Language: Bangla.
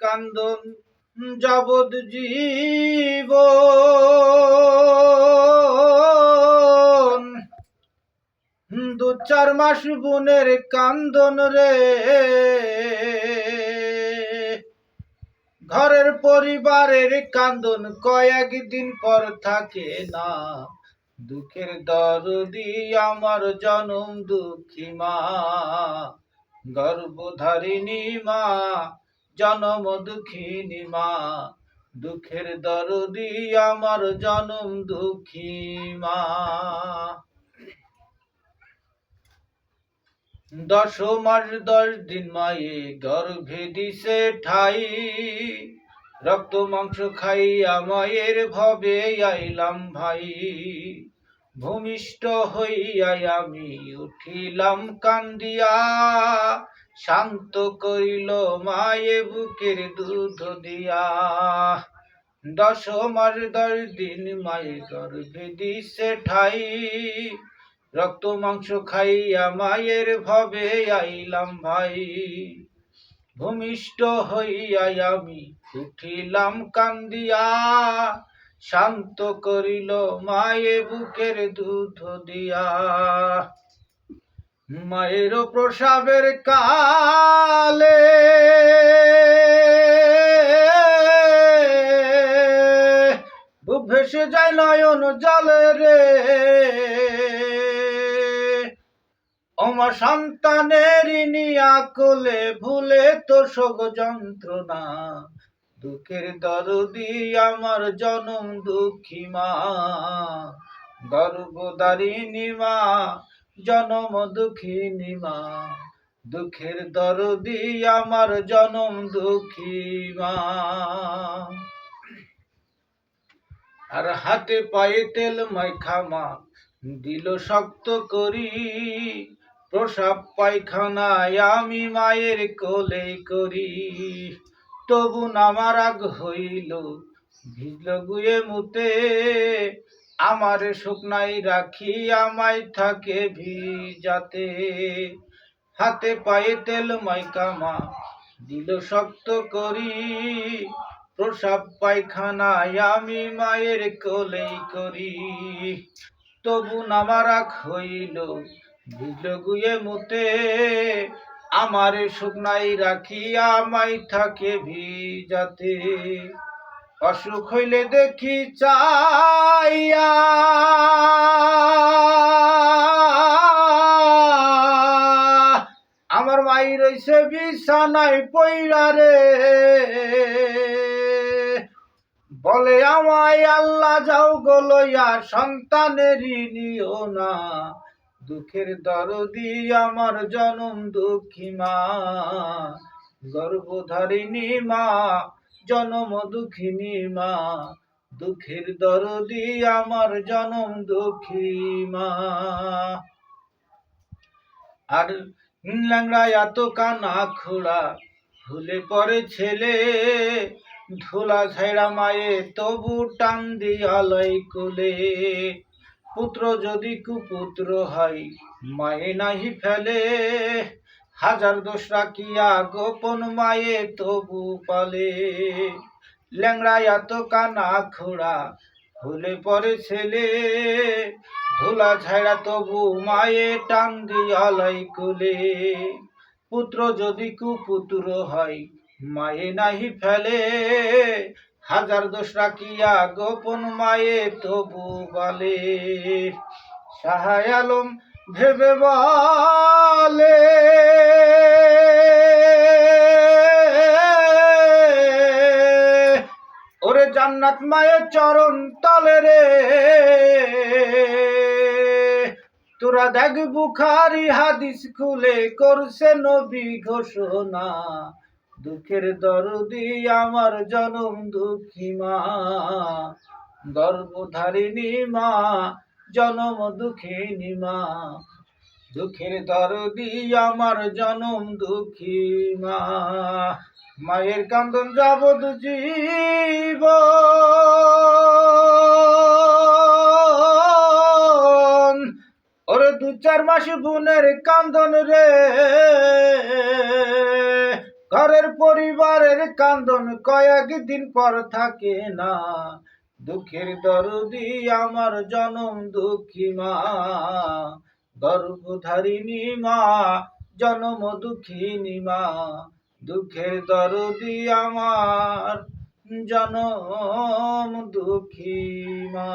কান্দন যাবদ জীব দু চার মাস বোনের কান্দন রে ঘরের পরিবারের কান্দন কয়েকদিন পর থাকে না দুঃখের দরদি আমার জনম দুঃখী মা গর্ভধারিণী মা জনম দুঃখিনী মা দুঃখের দরদি আমার জনম দুঃখী মা 10 মাস 10 দিন মায়ে গর্ভে দিছে ঠাই রক্ত মাংস খাইয়া মায়ের ভবে আইলাম ভাই ভূমিষ্ঠ হইয়া আমি উঠিলাম কান্দিয়া শান্ত করিল মায়ে বুকের দুধ দিয়া 10 মাস 10 দিন মায়ে গর্ভে দিছে ঠাই রক্ত মাংস খাইয়া মায়ের ভবে আইলাম ভাই ভূমিষ্ঠ হইয়া আমি উঠিলাম কান্দিয়া শান্ত করিল মায়ে বুকের দুধ দিয়া মায়ের প্রসাবের কালে বুক ভেসে যায় নয়ন জলে রে আমার সন্তানের নিয়া কোলে ভুলে তো শোক যন্ত্রণা দুঃখের দরদি আমার জনম দুঃখী মা গর্ভধারিণী মা জনম দুঃখিনী মা দুঃখের দরদি আমার জনম দুঃখী মা আর হাতে পায়ে তেল মাইখা মা দিল শক্ত করি প্রসাব পায়খানায় আমি মায়ের কোলে করি তবু নামার আগ হইল ভিজল গুয়ে মুতে আমার শুকনাই রাখি আমায় থাকে ভিজাতে হাতে পায়ে তেল মাইকা মা দিল শক্ত করি প্রসাব পায়খানায় আমি মায়ের কোলে করি তবু নামার আগ হইল ভিজল গুয়ে মুতে আমার শুকনাই রাখিয়া আমায় থাকে ভিজাতে অসুখ হইলে দেখি চাইয়া আমার মাই রইছে বিছানায় পইড়া রে বলে আমায় আল্লাহ যাও গো লইয়া সন্তানেরই নিও না দুঃখের দরদি আমার জনম দুঃখী মা গর্ভধারিণী মা জনম দুঃখিনী মা দুঃখের দরদি আমার জনম দুঃখী মা আর ল্যাংড়া এত কানা খোড়া ভুলে পড়ে ছেলে ধুলা ঝাইড়া মায়ে তবু টান দিয়া লয় কোলে পুত্র যদি কুপুত্র হয় মায়ে নাহি ফেলে হাজার দোষ রাখিয়া গোপন মায়ে তবু পালে ল্যাংড়া এত কানা খোড়া ভুলে পড়ে ছেলে ধুলা ঝাইড়া তবু মায়ে টান দিয়া লয় কোলে পুত্র যদি কুপুত্র হয় মায়ে নাহি ফেলে হাজার দোষ রাখিয়া গোপন মায়ে তবু বলে শাহ আলম ভেবে বলে ওরে জান্নাত মায়ের চরণ তলে রে তোরা দেখ বুখারী হাদিস খুলে করছে নবী ঘোষণা দুঃখের দরদি আমার জনম দুঃখী মা গর্ভধারিণী মা জনম দুঃখিনী মা দুঃখের দরদি আমার জনম দুঃখী মা মায়ের কান্দন যাবদ জীবন ওরে 2-4 মাস বোনের কান্দন রে ঘরের পরিবারের কান্দন কয়েকদিন পর থাকে না, দুঃখের দরদি আমার জনম দুঃখী মা, গর্ভধারিণী মা, জনম দুঃখিনী মা, দুঃখের দরদি আমার জনম দুঃখী মা।